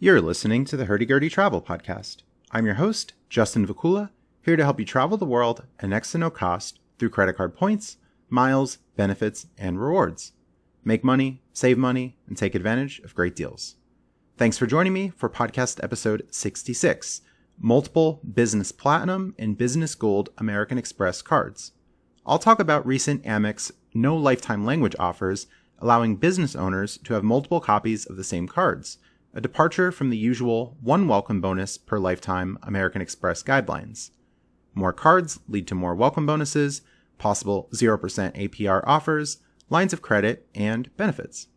You're listening to the Hurdy Travel Podcast. I'm your host, Justin Vakula, here to help you travel the world at next to no cost through credit card points, miles, benefits, and rewards. Make money, save money, and take advantage of great deals. Thanks for joining me for podcast episode 66, Multiple Business Platinum and Business Gold American Express cards. I'll talk about recent Amex no lifetime language offers allowing business owners to have multiple copies of the same cards, a departure from the usual one welcome bonus per lifetime American Express guidelines. More cards lead to more welcome bonuses, possible 0% APR offers, lines of credit, and benefits.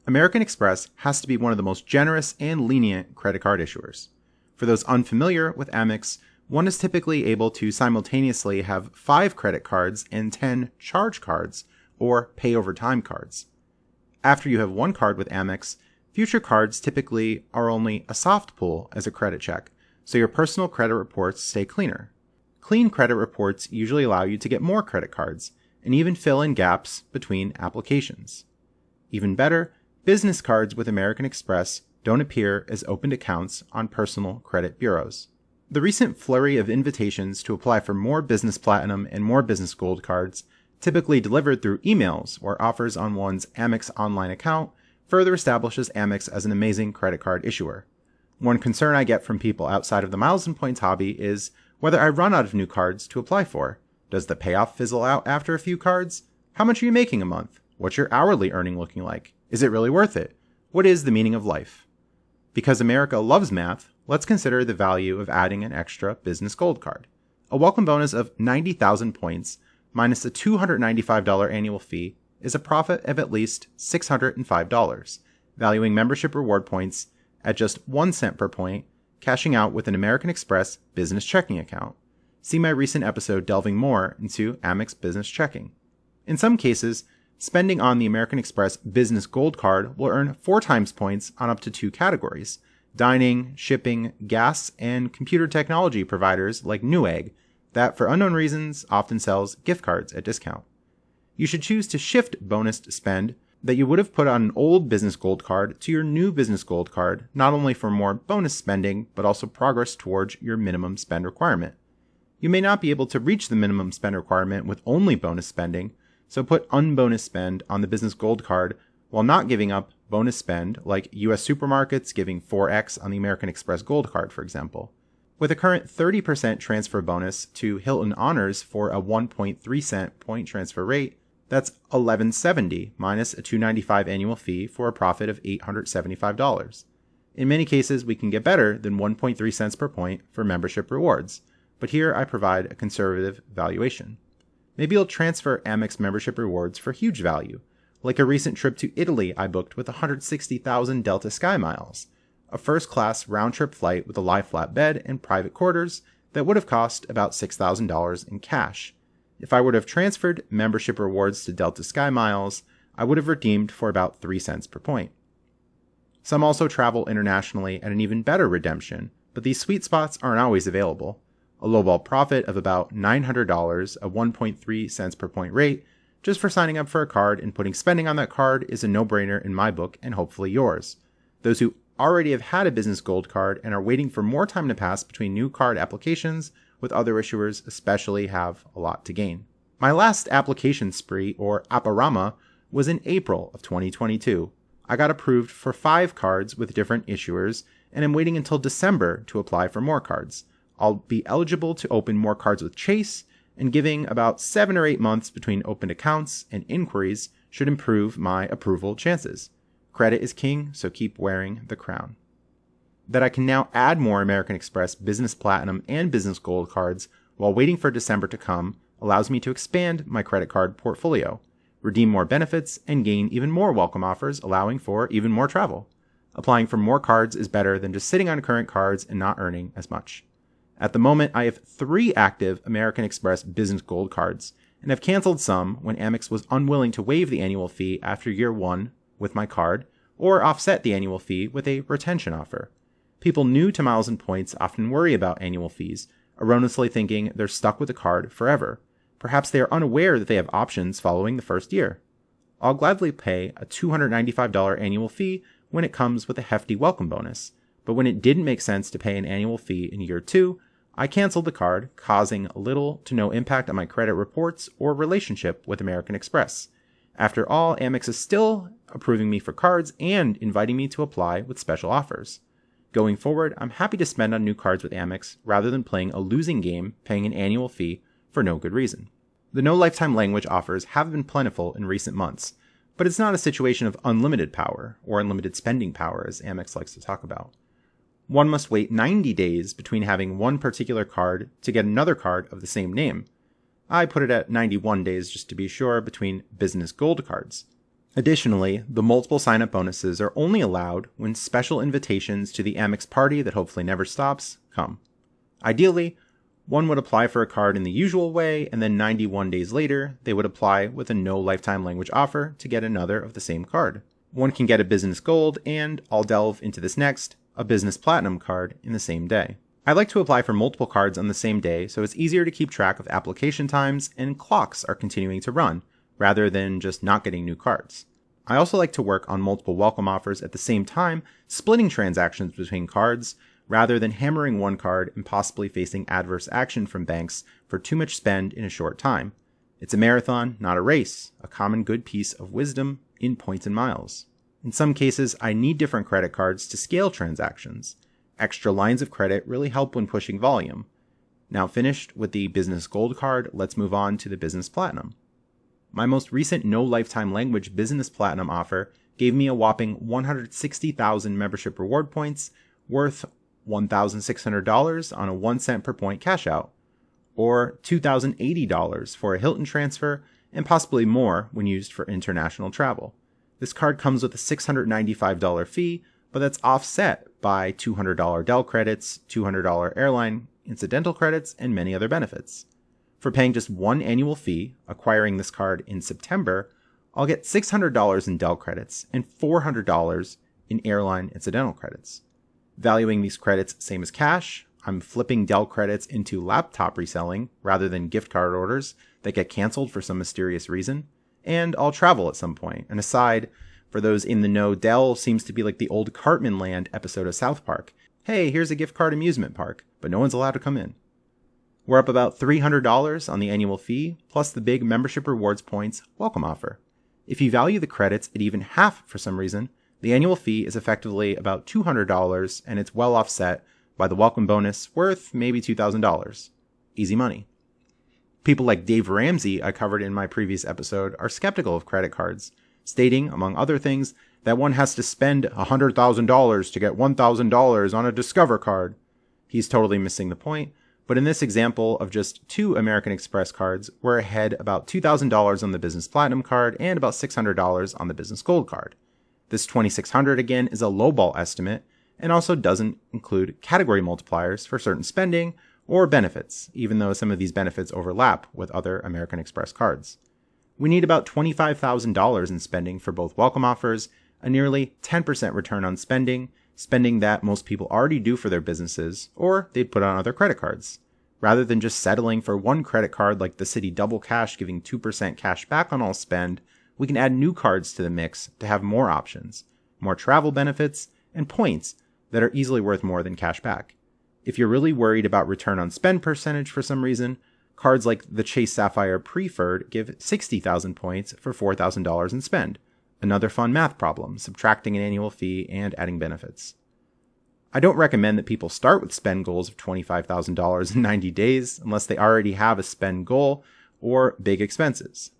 American Express has to be one of the most generous and lenient credit card issuers. For those unfamiliar with Amex, one is typically able to simultaneously have 5 credit cards and 10 charge cards, or pay over time cards. After you have one card with Amex, future cards typically are only a soft pull as a credit check, so your personal credit reports stay cleaner. Clean credit reports usually allow you to get more credit cards, and even fill in gaps between applications. Even better, business cards with American Express don't appear as opened accounts on personal credit bureaus. The recent flurry of invitations to apply for more Business Platinum and more Business Gold cards, typically delivered through emails or offers on one's Amex online account, further establishes Amex as an amazing credit card issuer. One concern I get from people outside of the miles and points hobby is whether I run out of new cards to apply for. Does the payoff fizzle out after a few cards? How much are you making a month? What's your hourly earning looking like? Is it really worth it? What is the meaning of life? Because America loves math, let's consider the value of adding an extra Business Gold card. A welcome bonus of 90,000 points minus a $295 annual fee is a profit of at least $605, valuing membership reward points at just 1 cent per point, cashing out with an American Express business checking account. See my recent episode delving more into Amex Business Checking. In some cases, spending on the American Express Business Gold card will earn 4 times points on up to 2 categories: dining, shipping, gas, and computer technology providers like Newegg, that for unknown reasons often sells gift cards at discount. You should choose to shift bonus spend that you would have put on an old Business Gold card to your new Business Gold card, not only for more bonus spending, but also progress towards your minimum spend requirement. You may not be able to reach the minimum spend requirement with only bonus spending, so put unbonus spend on the Business Gold card while not giving up bonus spend like US supermarkets giving 4x on the American Express Gold card, for example. With a current 30% transfer bonus to Hilton Honors for a 1.3 cent point transfer rate, that's $1,170 minus a $295 annual fee for a profit of $875. In many cases, we can get better than 1.3 cents per point for membership rewards, but here I provide a conservative valuation. Maybe you'll transfer Amex membership rewards for huge value, like a recent trip to Italy I booked with 160,000 Delta Sky miles, a first-class round-trip flight with a lie-flat bed and private quarters that would have cost about $6,000 in cash. If I would have transferred membership rewards to Delta Sky Miles, I would have redeemed for about 3 cents per point. Some also travel internationally at an even better redemption, but these sweet spots aren't always available. A lowball profit of about $900, a 1.3 cents per point rate, just for signing up for a card and putting spending on that card is a no-brainer in my book and hopefully yours. Those who already have had a Business Gold card and are waiting for more time to pass between new card applications with other issuers especially have a lot to gain. My last application spree, or Aparama, was in April of 2022. I got approved for 5 cards with different issuers and am waiting until December to apply for more cards. I'll be eligible to open more cards with Chase, and giving about 7 or 8 months between opened accounts and inquiries should improve my approval chances. Credit is king, so keep wearing the crown. That I can now add more American Express Business Platinum and Business Gold cards while waiting for December to come allows me to expand my credit card portfolio, redeem more benefits, and gain even more welcome offers, allowing for even more travel. Applying for more cards is better than just sitting on current cards and not earning as much. At the moment, I have 3 active American Express Business Gold cards, and have canceled some when Amex was unwilling to waive the annual fee after year 1 with my card, or offset the annual fee with a retention offer. People new to miles and points often worry about annual fees, erroneously thinking they're stuck with the card forever. Perhaps they are unaware that they have options following the first year. I'll gladly pay a $295 annual fee when it comes with a hefty welcome bonus, but when it didn't make sense to pay an annual fee in year 2, I canceled the card, causing little to no impact on my credit reports or relationship with American Express. After all, Amex is still approving me for cards and inviting me to apply with special offers. Going forward, I'm happy to spend on new cards with Amex rather than playing a losing game paying an annual fee for no good reason. The no lifetime language offers have been plentiful in recent months, but it's not a situation of unlimited power or unlimited spending power as Amex likes to talk about. One must wait 90 days between having one particular card to get another card of the same name. I put it at 91 days just to be sure between business gold cards. Additionally, the multiple sign-up bonuses are only allowed when special invitations to the Amex party that hopefully never stops come. Ideally, one would apply for a card in the usual way, and then 91 days later, they would apply with a no lifetime language offer to get another of the same card. One can get a business gold, and I'll delve into this next, a business platinum card in the same day. I like to apply for multiple cards on the same day so it's easier to keep track of application times and clocks are continuing to run, rather than just not getting new cards. I also like to work on multiple welcome offers at the same time, splitting transactions between cards, rather than hammering one card and possibly facing adverse action from banks for too much spend in a short time. It's a marathon, not a race, a common good piece of wisdom in points and miles. In some cases, I need different credit cards to scale transactions. Extra lines of credit really help when pushing volume. Now finished with the Business Gold card, let's move on to the Business Platinum. My most recent no lifetime language Business Platinum offer gave me a whopping 160,000 membership reward points worth $1,600 on a 1 cent per point cash out, or $2,080 for a Hilton transfer, and possibly more when used for international travel. This card comes with a $695 fee, but that's offset by $200 Dell credits, $200 airline incidental credits, and many other benefits. For paying just one annual fee, acquiring this card in September, I'll get $600 in Dell credits and $400 in airline incidental credits. Valuing these credits same as cash, I'm flipping Dell credits into laptop reselling rather than gift card orders that get canceled for some mysterious reason. And I'll travel at some point. And aside, for those in the know, Dell seems to be like the old Cartman Land episode of South Park. Hey, here's a gift card amusement park, but no one's allowed to come in. We're up about $300 on the annual fee, plus the big membership rewards points welcome offer. If you value the credits at even half for some reason, the annual fee is effectively about $200, and it's well offset by the welcome bonus worth maybe $2,000. Easy money. People like Dave Ramsey, I covered in my previous episode, are skeptical of credit cards, stating, among other things, that one has to spend $100,000 to get $1,000 on a Discover card. He's totally missing the point, but in this example of just 2 American Express cards, we're ahead about $2,000 on the Business Platinum card and about $600 on the Business Gold card. This $2,600 again is a lowball estimate and also doesn't include category multipliers for certain spending or benefits, even though some of these benefits overlap with other American Express cards. We need about $25,000 in spending for both welcome offers, a nearly 10% return on spending that most people already do for their businesses, or they'd put on other credit cards. Rather than just settling for one credit card like the Citi Double Cash giving 2% cash back on all spend, we can add new cards to the mix to have more options, more travel benefits, and points that are easily worth more than cash back. If you're really worried about return on spend percentage for some reason, cards like the Chase Sapphire Preferred give 60,000 points for $4,000 in spend. Another fun math problem, subtracting an annual fee and adding benefits. I don't recommend that people start with spend goals of $25,000 in 90 days unless they already have a spend goal or big expenses.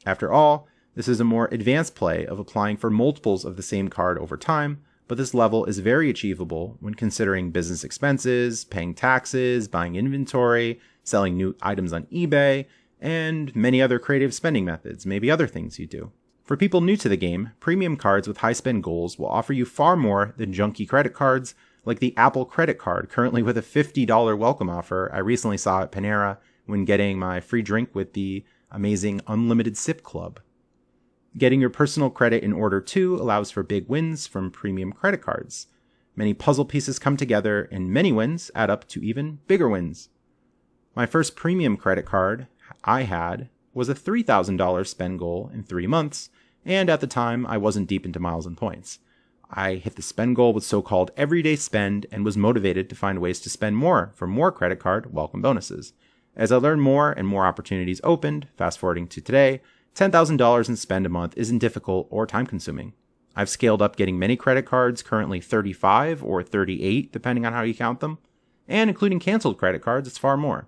After all, this is a more advanced play of applying for multiples of the same card over time, but this level is very achievable when considering business expenses, paying taxes, buying inventory, selling new items on eBay, and many other creative spending methods, maybe other things you do. For people new to the game, premium cards with high spend goals will offer you far more than junky credit cards like the Apple credit card, currently with a $50 welcome offer I recently saw at Panera when getting my free drink with the amazing Unlimited Sip Club. Getting your personal credit in order too allows for big wins from premium credit cards. Many puzzle pieces come together, and many wins add up to even bigger wins. My first premium credit card I had was a $3,000 spend goal in 3 months, and at the time I wasn't deep into miles and points. I hit the spend goal with so-called everyday spend and was motivated to find ways to spend more for more credit card welcome bonuses. As I learned more and more opportunities opened, fast forwarding to today, $10,000 in spend a month isn't difficult or time-consuming. I've scaled up getting many credit cards, currently 35 or 38, depending on how you count them, and including canceled credit cards, it's far more.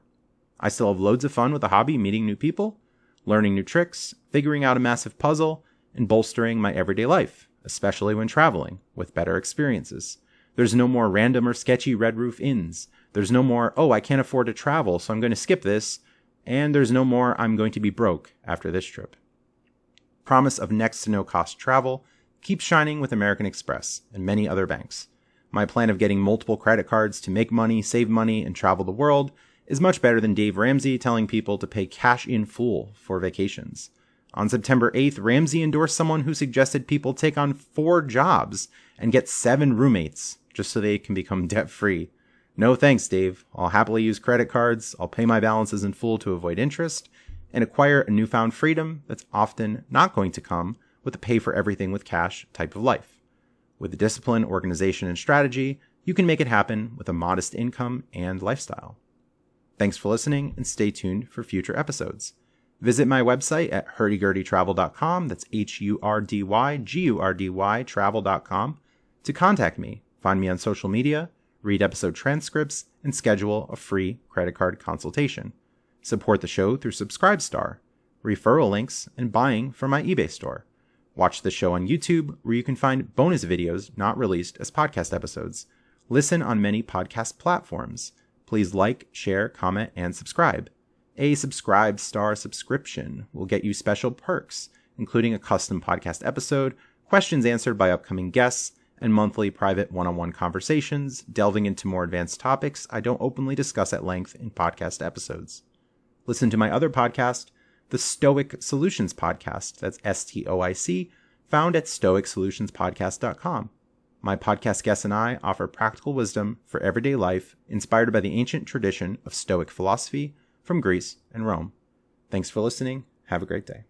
I still have loads of fun with the hobby, meeting new people, learning new tricks, figuring out a massive puzzle, and bolstering my everyday life, especially when traveling, with better experiences. There's no more random or sketchy red roof inns. There's no more, oh, I can't afford to travel, so I'm going to skip this. And there's no more, I'm going to be broke after this trip. Promise of next to no cost travel keeps shining with American Express and many other banks. My plan of getting multiple credit cards to make money, save money, and travel the world is much better than Dave Ramsey telling people to pay cash in full for vacations. On September 8th, Ramsey endorsed someone who suggested people take on 4 jobs and get 7 roommates just so they can become debt-free. No thanks, Dave. I'll happily use credit cards, I'll pay my balances in full to avoid interest, and acquire a newfound freedom that's often not going to come with a pay-for-everything with cash type of life. With the discipline, organization, and strategy, you can make it happen with a modest income and lifestyle. Thanks for listening, and stay tuned for future episodes. Visit my website at hurdygurdytravel.com, that's HURDYGURDY travel.com, to contact me, find me on social media, read episode transcripts, and schedule a free credit card consultation. Support the show through Subscribestar, referral links, and buying from my eBay store. Watch the show on YouTube, where you can find bonus videos not released as podcast episodes. Listen on many podcast platforms. Please like, share, comment, and subscribe. A Subscribestar subscription will get you special perks, including a custom podcast episode, questions answered by upcoming guests, and monthly private one-on-one conversations, delving into more advanced topics I don't openly discuss at length in podcast episodes. Listen to my other podcast, the Stoic Solutions Podcast, that's STOIC, found at stoicsolutionspodcast.com. My podcast guests and I offer practical wisdom for everyday life inspired by the ancient tradition of Stoic philosophy from Greece and Rome. Thanks for listening. Have a great day.